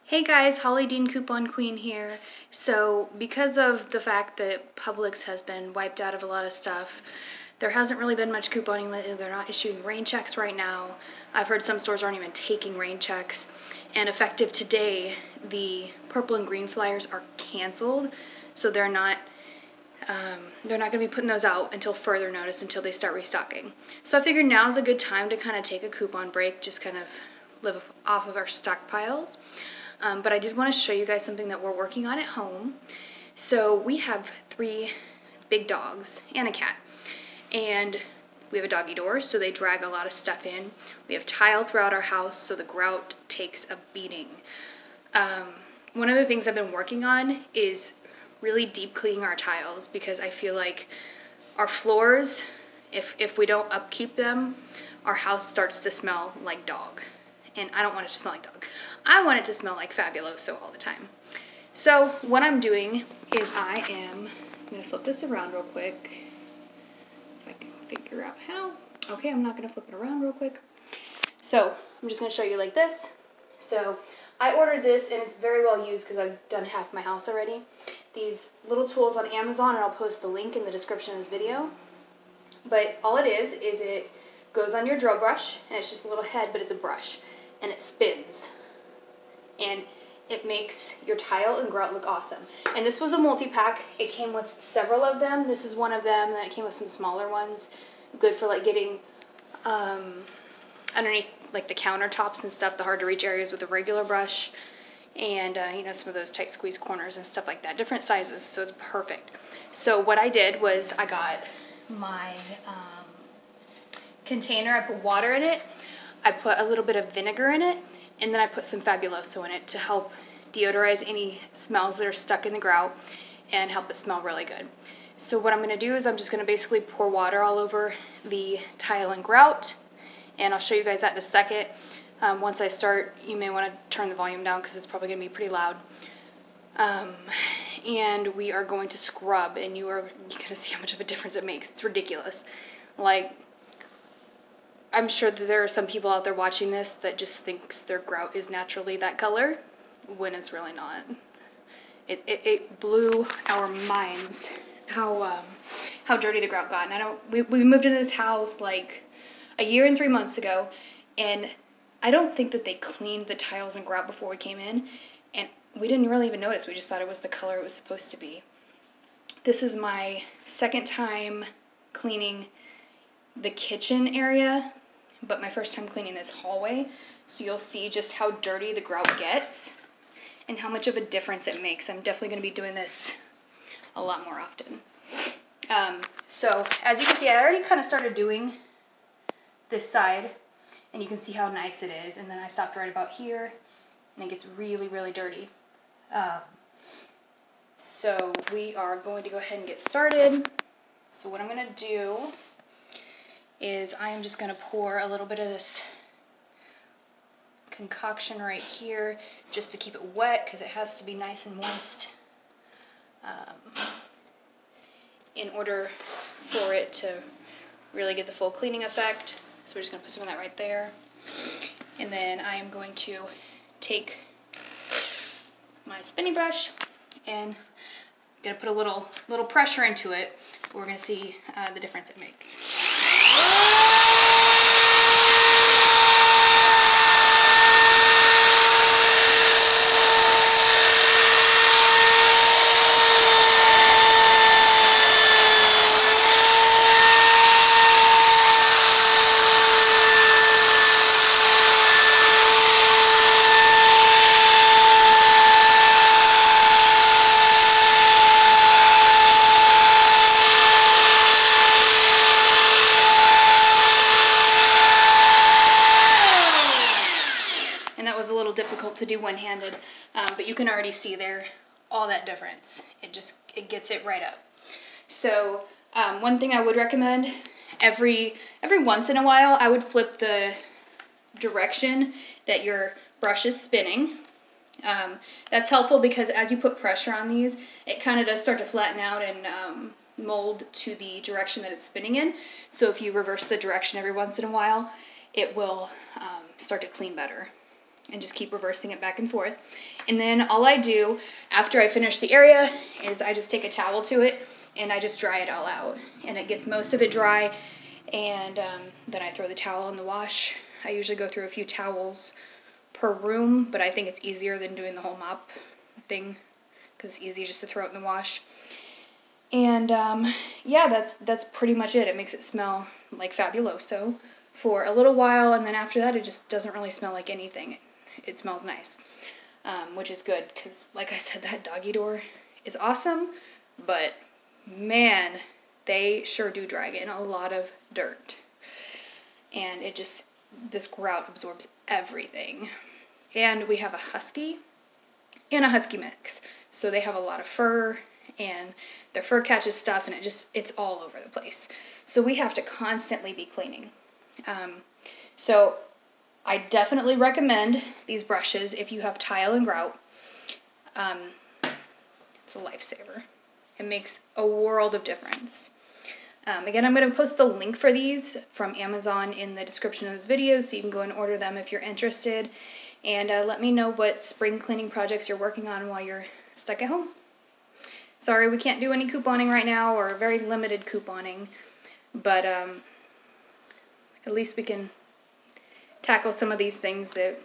Hey guys, Holly Dean Coupon Queen here. So because of the fact that Publix has been wiped out of a lot of stuff, there hasn't really been much couponing lately. They're not issuing rain checks right now. I've heard some stores aren't even taking rain checks. And effective today, the purple and green flyers are canceled. So they're not going to be putting those out until further notice, until they start restocking. So I figured now's a good time to kind of take a coupon break, just kind of live off of our stockpiles. But I did want to show you guys something that we're working on at home. So we have 3 big dogs and a cat. And we have a doggy door, so they drag a lot of stuff in. We have tile throughout our house, so the grout takes a beating. One of the things I've been working on is really deep cleaning our tiles, because I feel like our floors, if we don't upkeep them, our house starts to smell like dog. And I don't want it to smell like dog. I want it to smell like Fabuloso all the time. So what I'm doing is I'm going to flip this around real quick. If I can figure out how. Okay, I'm not going to flip it around real quick. So I'm just going to show you like this. So I ordered this, and it's very well used because I've done half my house already. These little tools on Amazon, and I'll post the link in the description of this video. But all it is it goes on your drill brush, and it's just a little head, but it's a brush. And it spins, and it makes your tile and grout look awesome. And this was a multi-pack. It came with several of them. This is one of them, and then it came with some smaller ones. Good for like getting underneath like the countertops and stuff, the hard to reach areas with a regular brush, and you know, some of those tight squeeze corners and stuff like that. Different sizes, so it's perfect. So what I did was I got my container. I put water in it. I put a little bit of vinegar in it, and then I put some Fabuloso in it to help deodorize any smells that are stuck in the grout and help it smell really good. So what I'm going to do is I'm just going to basically pour water all over the tile and grout, and I'll show you guys that in a second. Once I start, you may want to turn the volume down because it's probably going to be pretty loud. And we are going to scrub, and you're going to see how much of a difference it makes. It's ridiculous. Like, I'm sure that there are some people out there watching this that just thinks their grout is naturally that color, when it's really not. It blew our minds how dirty the grout got. And we moved into this house like a year and 3 months ago, and I don't think that they cleaned the tiles and grout before we came in, and we didn't really even notice. We just thought it was the color it was supposed to be. This is my second time cleaning the kitchen area, but my first time cleaning this hallway, so you'll see just how dirty the grout gets and how much of a difference it makes. I'm definitely going to be doing this a lot more often. So as you can see, I already kind of started doing this side, and you can see how nice it is, and then I stopped right about here, and it gets really, really dirty. So we are going to go ahead and get started. So what I'm going to do is I am just going to pour a little bit of this concoction right here just to keep it wet, because it has to be nice and moist in order for it to really get the full cleaning effect. So we're just going to put some of that right there. And then I am going to take my spinning brush, and I'm going to put a little pressure into it. We're going to see the difference it makes. Difficult to do one-handed, but you can already see there all that difference. It gets it right up. So one thing I would recommend, every once in a while, I would flip the direction that your brush is spinning. That's helpful because as you put pressure on these, it kind of does start to flatten out and mold to the direction that it's spinning in. So if you reverse the direction every once in a while, it will start to clean better. and just keep reversing it back and forth. And then all I do after I finish the area is I just take a towel to it and I just dry it all out. And it gets most of it dry, and then I throw the towel in the wash. I usually go through a few towels per room, but I think it's easier than doing the whole mop thing because it's easy just to throw it in the wash. And yeah, that's pretty much it. It makes it smell like Fabuloso for a little while, and then after that it just doesn't really smell like anything. It smells nice, which is good because, like I said, that doggy door is awesome, but man, they sure do drag in a lot of dirt. And it just, this grout absorbs everything. And we have a husky and a husky mix, so they have a lot of fur, and their fur catches stuff, and it's all over the place. So we have to constantly be cleaning. So I definitely recommend these brushes if you have tile and grout. It's a lifesaver. It makes a world of difference. Again, I'm going to post the link for these from Amazon in the description of this video, so you can go and order them if you're interested. And let me know what spring cleaning projects you're working on while you're stuck at home. Sorry, we can't do any couponing right now, or very limited couponing, but at least we can tackle some of these things that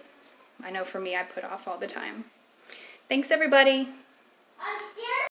I know for me I put off all the time. Thanks, everybody.